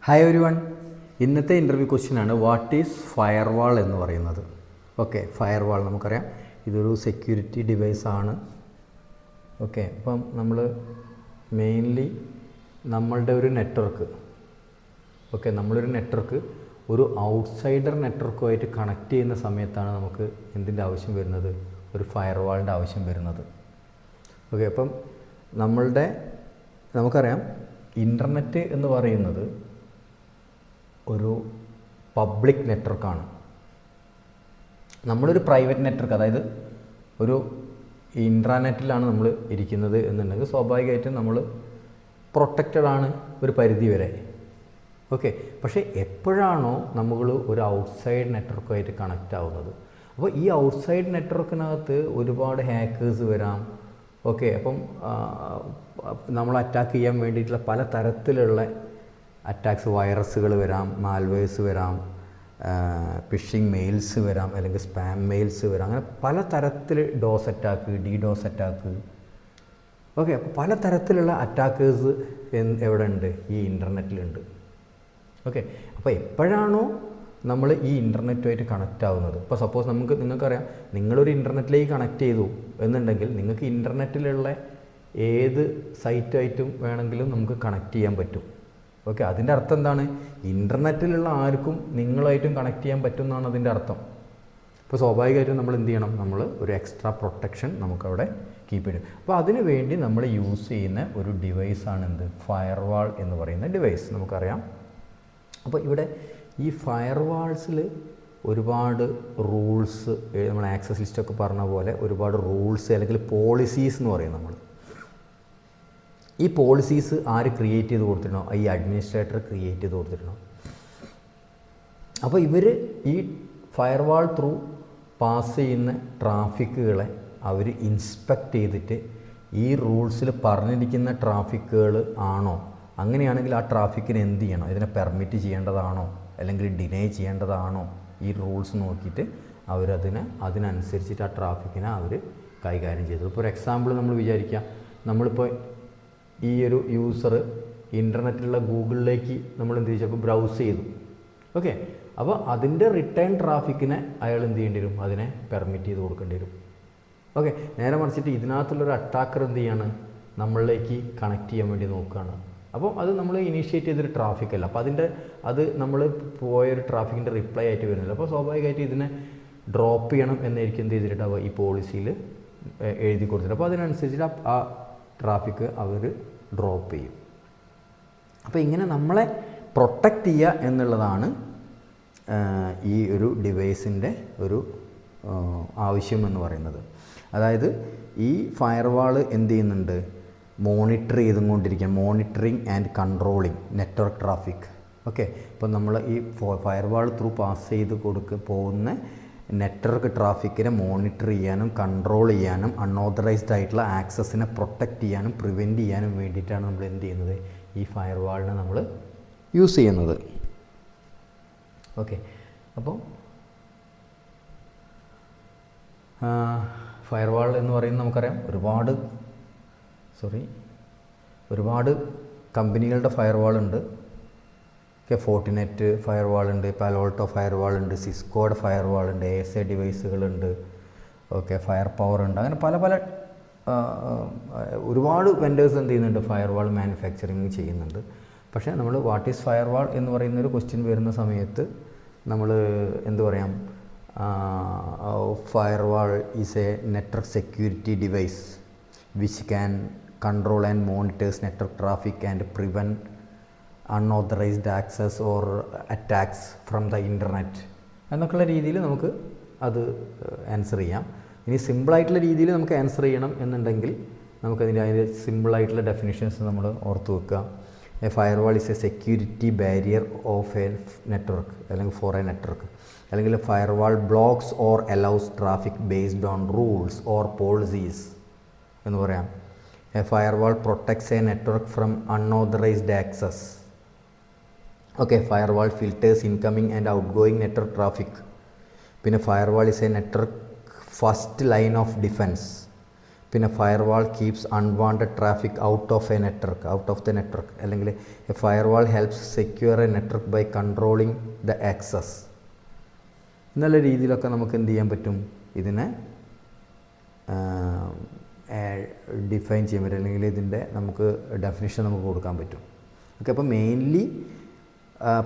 Hi every one. ഇന്നത്തെ interview ക്വസ്റ്റ്യനാണ് what is firewall എന്ന് പറയുന്നത്. ഓക്കെ, ഫയർവാൾ നമുക്കറിയാം ഇതൊരു സെക്യൂരിറ്റി ഡിവൈസാണ്. ഓക്കെ, അപ്പം നമ്മൾ മെയിൻലി നമ്മളുടെ ഒരു നെറ്റ്വർക്ക്, നമ്മളൊരു നെറ്റ്വർക്ക് ഒരു ഔട്ട്സൈഡർ നെറ്റ്വർക്കുമായിട്ട് കണക്ട് ചെയ്യുന്ന സമയത്താണ് നമുക്ക് എന്തിൻ്റെ ആവശ്യം വരുന്നത്, ഒരു ഫയർവാളിൻ്റെ ആവശ്യം വരുന്നത്. ഓക്കെ, അപ്പം നമുക്കറിയാം ഇൻ്റർനെറ്റ് എന്ന് പറയുന്നത് ഒരു പബ്ലിക് നെറ്റ്വർക്കാണ്. നമ്മളൊരു പ്രൈവറ്റ് നെറ്റ്വർക്ക്, അതായത് ഒരു ഇൻട്രാനെറ്റിലാണ് നമ്മൾ ഇരിക്കുന്നത് എന്നുണ്ടെങ്കിൽ സ്വാഭാവികമായിട്ടും നമ്മൾ പ്രൊട്ടക്റ്റഡ് ആണ് ഒരു പരിധി വരെ. ഓക്കെ, പക്ഷേ എപ്പോഴാണോ നമ്മൾ ഒരു ഔട്ട്സൈഡ് നെറ്റ്വർക്കുമായിട്ട് കണക്റ്റ് ആവുന്നത്, അപ്പോൾ ഈ ഔട്ട്സൈഡ് നെറ്റ്വർക്കിനകത്ത് ഒരുപാട് ഹാക്കേഴ്സ് വരാം. ഓക്കെ, അപ്പം നമ്മൾ അറ്റാക്ക് ചെയ്യാൻ വേണ്ടിയിട്ടുള്ള പല തരത്തിലുള്ള അറ്റാക്സ്, വൈറസുകൾ വരാം, മാൽവെയർസ് വരാം, ഫിഷിംഗ് മെയിൽസ് വരാം, അല്ലെങ്കിൽ സ്പാം മെയിൽസ് വരാം. അങ്ങനെ പല തരത്തിൽ dose attack, DDoS attack. Okay, അപ്പോൾ പല തരത്തിലുള്ള അറ്റാക്കേഴ്സ് എവിടെ ഉണ്ട്, ഈ ഇൻ്റർനെറ്റിലുണ്ട്. ഓക്കെ, അപ്പോൾ എപ്പോഴാണോ നമ്മൾ ഈ ഇൻ്റർനെറ്റുമായിട്ട് കണക്റ്റ് ആവുന്നത്, ഇപ്പോൾ സപ്പോസ് നിങ്ങൾക്കറിയാം നിങ്ങളൊരു ഇൻ്റർനെറ്റിലേക്ക് കണക്ട് ചെയ്തു എന്നുണ്ടെങ്കിൽ നിങ്ങൾക്ക് ഇൻ്റർനെറ്റിലുള്ള ഏത് സൈറ്റായിട്ടും വേണമെങ്കിലും നമുക്ക് കണക്ട് ചെയ്യാൻ പറ്റും. ഓക്കെ, അതിൻ്റെ അർത്ഥം എന്താണ്, ഇൻ്റർനെറ്റിലുള്ള ആർക്കും നിങ്ങളായിട്ടും കണക്ട് ചെയ്യാൻ പറ്റും എന്നാണ് അതിൻ്റെ അർത്ഥം. അപ്പോൾ സ്വാഭാവികമായിട്ടും നമ്മൾ എന്ത് ചെയ്യണം, നമ്മൾ ഒരു എക്സ്ട്രാ പ്രൊട്ടക്ഷൻ നമുക്കവിടെ കീപ്പ് ചെയ്യും. അപ്പോൾ അതിന് വേണ്ടി നമ്മൾ യൂസ് ചെയ്യുന്ന ഒരു ഡിവൈസാണ് എന്ത്, ഫയർവാൾ എന്ന് പറയുന്ന ഡിവൈസ് നമുക്കറിയാം. അപ്പോൾ ഇവിടെ ഈ ഫയർവാൾസിൽ ഒരുപാട് റൂൾസ്, നമ്മൾ ആക്സസ് ലിസ്റ്റൊക്കെ പറഞ്ഞ പോലെ ഒരുപാട് റൂൾസ് അല്ലെങ്കിൽ പോളിസീസ് എന്ന് പറയും നമ്മൾ. ഈ പോളിസീസ് ആര് ക്രിയേറ്റ് ചെയ്ത് കൊടുത്തിരണോ, ഈ അഡ്മിനിസ്ട്രേറ്റർ ക്രിയേറ്റ് ചെയ്ത് കൊടുത്തിരണോ. അപ്പോൾ ഇവർ ഈ ഫയർവാൾ ത്രൂ പാസ് ചെയ്യുന്ന ട്രാഫിക്കുകളെ അവർ ഇൻസ്പെക്റ്റ് ചെയ്തിട്ട് ഈ റൂൾസിൽ പറഞ്ഞിരിക്കുന്ന ട്രാഫിക്കുകൾ ആണോ, അങ്ങനെയാണെങ്കിൽ ആ ട്രാഫിക്കിന് എന്ത് ചെയ്യണം, ഇതിനെ പെർമിറ്റ് ചെയ്യേണ്ടതാണോ അല്ലെങ്കിൽ ഡിനേ ചെയ്യേണ്ടതാണോ, ഈ റൂൾസ് നോക്കിയിട്ട് അതിനനുസരിച്ചിട്ട് ആ ട്രാഫിക്കിനെ അവർ കൈകാര്യം ചെയ്തത്. ഇപ്പോൾ ഒരു എക്സാമ്പിൾ നമ്മൾ വിചാരിക്കാം, നമ്മളിപ്പോൾ ഈ ഒരു യൂസർ ഇൻ്റർനെറ്റിലുള്ള ഗൂഗിളിലേക്ക് നമ്മൾ എന്ത് ചെയ്യും, ചിലപ്പോൾ ബ്രൗസ് ചെയ്തു. ഓക്കെ, അപ്പോൾ അതിൻ്റെ റിട്ടേൺ ട്രാഫിക്കിനെ അയാൾ എന്ത് ചെയ്യേണ്ടി വരും, അതിനെ പെർമിറ്റ് ചെയ്ത് കൊടുക്കേണ്ടി വരും. ഓക്കെ, നേരെ മറിച്ചിട്ട് ഇതിനകത്തുള്ളൊരു അറ്റാക്കർ എന്ത് ചെയ്യാണ്, നമ്മളിലേക്ക് കണക്ട് ചെയ്യാൻ വേണ്ടി നോക്കുകയാണ്. അപ്പോൾ അത് നമ്മൾ ഇനീഷ്യേറ്റ് ചെയ്തൊരു ട്രാഫിക് അല്ല, അപ്പോൾ അത് നമ്മൾ പോയൊരു ട്രാഫിക്കിൻ്റെ റിപ്ലൈ ആയിട്ട് വരുന്നില്ല. അപ്പോൾ സ്വാഭാവികമായിട്ട് ഇതിനെ ഡ്രോപ്പ് ചെയ്യണം എന്നായിരിക്കും എന്ത് ചെയ്തിട്ടുണ്ടാവുക, ഈ പോളിസിയിൽ എഴുതി കൊടുത്തിട്ട്. അപ്പോൾ അതിനനുസരിച്ചിട്ട് ആ ട്രാഫിക്ക് അവർ ഡ്രോപ്പ് ചെയ്യും. അപ്പോൾ ഇങ്ങനെ നമ്മളെ പ്രൊട്ടക്റ്റ് ചെയ്യുക എന്നുള്ളതാണ് ഈ ഒരു ഡിവൈസിൻ്റെ ഒരു ആവശ്യം എന്ന് പറയുന്നത്. അതായത് ഈ ഫയർവാൾ എന്ത് ചെയ്യുന്നുണ്ട്, monitor monitoring and controlling network traffic. Okay, ഇപ്പം നമ്മൾ ഈ ഫയർവാൾ ത്രൂ പാസ് ചെയ്ത് പോകുന്ന നെറ്റ്വർക്ക് ട്രാഫിക്കിനെ മോണിറ്റർ ചെയ്യാനും കൺട്രോൾ ചെയ്യാനും അൺഓതറൈസ്ഡ് ആയിട്ടുള്ള ആക്സസിനെ പ്രൊട്ടക്റ്റ് ചെയ്യാനും പ്രിവെൻറ്റ് ചെയ്യാനും വേണ്ടിയിട്ടാണ് നമ്മൾ എന്ത് ചെയ്യുന്നത്, ഈ ഫയർവാളിനെ നമ്മൾ യൂസ് ചെയ്യുന്നത്. ഓക്കെ, അപ്പോൾ ഫയർവാൾ എന്ന് പറയുന്നത് നമുക്കറിയാം ഒരുപാട് കമ്പനികളുടെ ഫയർവാളുണ്ട്. ഫോർട്ടിനെറ്റ് ഫയർവാളുണ്ട്, പാലോൾട്ടോ ഫയർവാളുണ്ട്, സിസ്കോയുടെ ഫയർവാളുണ്ട്, ASA ഡിവൈസുകളുണ്ട്. ഓക്കെ, ഫയർ പവർ ഉണ്ട്. അങ്ങനെ പല ഒരുപാട് വെൻഡേഴ്സ് എന്ത് ചെയ്യുന്നുണ്ട്, ഫയർവാൾ മാനുഫാക്ചറിങ് ചെയ്യുന്നുണ്ട്. പക്ഷേ നമ്മൾ വാട്ട് ഈസ് ഫയർവാൾ എന്ന് പറയുന്നൊരു ക്വസ്റ്റ്യൻ വരുന്ന സമയത്ത് നമ്മൾ എന്ത് പറയാം, firewall is A network security device which can control and monitors network traffic and prevent unauthorised access or attacks from the internet എന്നൊക്കെയുള്ള രീതിയിൽ നമുക്ക് അത് ആൻസർ ചെയ്യാം. ഇനി സിമ്പിളായിട്ടുള്ള രീതിയിൽ നമുക്ക് ആൻസർ ചെയ്യണം എന്നുണ്ടെങ്കിൽ അതിൻ്റെ സിമ്പിളായിട്ടുള്ള ഡെഫിനിഷൻസ് നമ്മൾ ഓർത്ത് വെക്കുക. A firewall is a security barrier of a network അല്ലെങ്കിൽ ഫോർ എ നെറ്റ്വർക്ക്, അല്ലെങ്കിൽ firewall blocks or allows traffic based on rules or policies എന്ന് പറയാം. A firewall protects a network from unauthorized access. Okay, firewall filters incoming and outgoing network traffic. പിന്നെ firewall is a network first line of defence. പിന്നെ firewall keeps unwanted traffic out of the network, അല്ലെങ്കിൽ a firewall helps secure A network by controlling the access എന്നുള്ള രീതിയിലൊക്കെ നമുക്ക് എന്ത് ചെയ്യാൻ പറ്റും, ഇതിനെ ഡിഫൈൻ ചെയ്യാൻ പറ്റും, അല്ലെങ്കിൽ ഇതിൻ്റെ നമുക്ക് ഡെഫിനിഷൻ നമുക്ക് കൊടുക്കാൻ പറ്റും. ഓക്കെ, അപ്പോൾ മെയിൻലി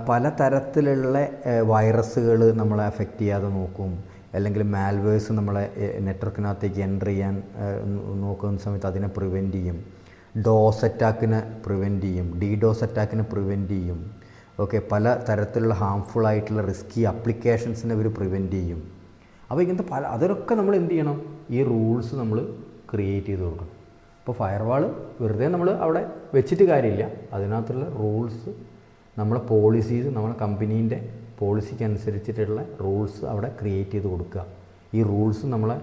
പല തരത്തിലുള്ള വൈറസുകൾ നമ്മളെ അഫക്റ്റ് ചെയ്യാതെ നോക്കും, അല്ലെങ്കിൽ മാൽവേഴ്സ് നമ്മളെ നെറ്റ്വർക്കിനകത്തേക്ക് എൻ്റർ ചെയ്യാൻ നോക്കുന്ന സമയത്ത് അതിനെ പ്രിവെൻറ്റ് ചെയ്യും, ഡോസ് അറ്റാക്കിനെ പ്രിവെൻറ്റ് ചെയ്യും, ഡോസ് അറ്റാക്കിനെ പ്രിവെൻറ്റ് ചെയ്യും. ഓക്കെ, പല തരത്തിലുള്ള ഹാംഫുൾ ആയിട്ടുള്ള റിസ്കി അപ്ലിക്കേഷൻസിനെ ഇവർ പ്രിവെൻറ്റ് ചെയ്യും. അപ്പോൾ ഇങ്ങനത്തെ അതിലൊക്കെ നമ്മൾ എന്ത് ചെയ്യണം, ഈ റൂൾസ് നമ്മൾ ക്രിയേറ്റ് ചെയ്ത് കൊടുക്കണം. ഇപ്പോൾ ഫയർവാൾ വെറുതെ നമ്മൾ അവിടെ വെച്ചിട്ട് കാര്യമില്ല, അതിനകത്തുള്ള റൂൾസ് നമ്മളെ പോളിസീസ്, നമ്മളെ കമ്പനീൻ്റെ പോളിസിക്ക് അനുസരിച്ചിട്ടുള്ള റൂൾസ് അവിടെ ക്രിയേറ്റ് ചെയ്ത് കൊടുക്കുക. ഈ റൂൾസ് നമ്മളെ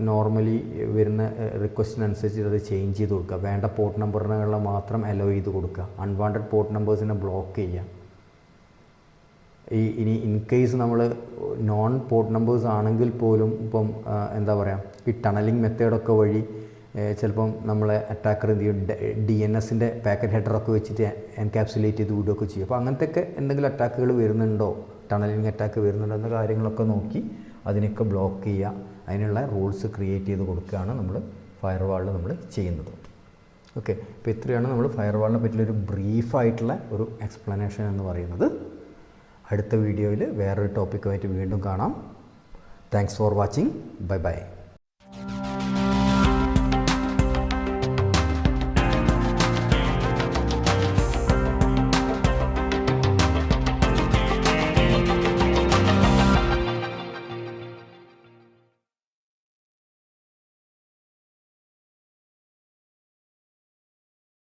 നോർമലി വരുന്ന റിക്വസ്റ്റിനനുസരിച്ച് അത് ചേഞ്ച് ചെയ്ത് കൊടുക്കുക. വേണ്ട പോർട്ട് നമ്പറിനുള്ള മാത്രം അലോ ചെയ്ത് കൊടുക്കുക, അൺവാണ്ടഡ് പോർട്ട് നമ്പേഴ്സിനെ ബ്ലോക്ക് ചെയ്യുക. ഇനി ഇൻ കേസ് നമ്മൾ നോൺ പോർട്ട് നമ്പേഴ്സ് ആണെങ്കിൽ പോലും ഇപ്പം എന്താ പറയുക, ഈ ടണലിംഗ് മെത്തേഡൊക്കെ വഴി ചിലപ്പം നമ്മളെ അറ്റാക്കർ എന്ത് ചെയ്യും, DNSൻ്റെ പാക്കറ്റ് ഹെഡറൊക്കെ വെച്ചിട്ട് എൻകാപ്സുലേറ്റ് ചെയ്ത് വിടുകയൊക്കെ ചെയ്യും. അപ്പോൾ അങ്ങനത്തെയൊക്കെ എന്തെങ്കിലും അറ്റാക്കുകൾ വരുന്നുണ്ടോ, ടണലിംഗ് അറ്റാക്ക് വരുന്നുണ്ടോ എന്ന കാര്യങ്ങളൊക്കെ നോക്കി അതിനൊക്കെ ബ്ലോക്ക് ചെയ്യുക, അതിനുള്ള റൂൾസ് ക്രിയേറ്റ് ചെയ്ത് കൊടുക്കുകയാണ് നമ്മൾ ഫയർവാളിൽ നമ്മൾ ചെയ്യുന്നത്. ഓക്കെ, അപ്പോൾ ഇത്രയാണ് നമ്മൾ ഫയർവാളിനെ പറ്റിയൊരു ബ്രീഫായിട്ടുള്ള ഒരു എക്സ്പ്ലനേഷൻ എന്ന് പറയുന്നത്. അടുത്ത വീഡിയോയിൽ വേറൊരു ടോപ്പിക്കുമായിട്ട് വീണ്ടും കാണാം. Thanks for watching. Bye bye.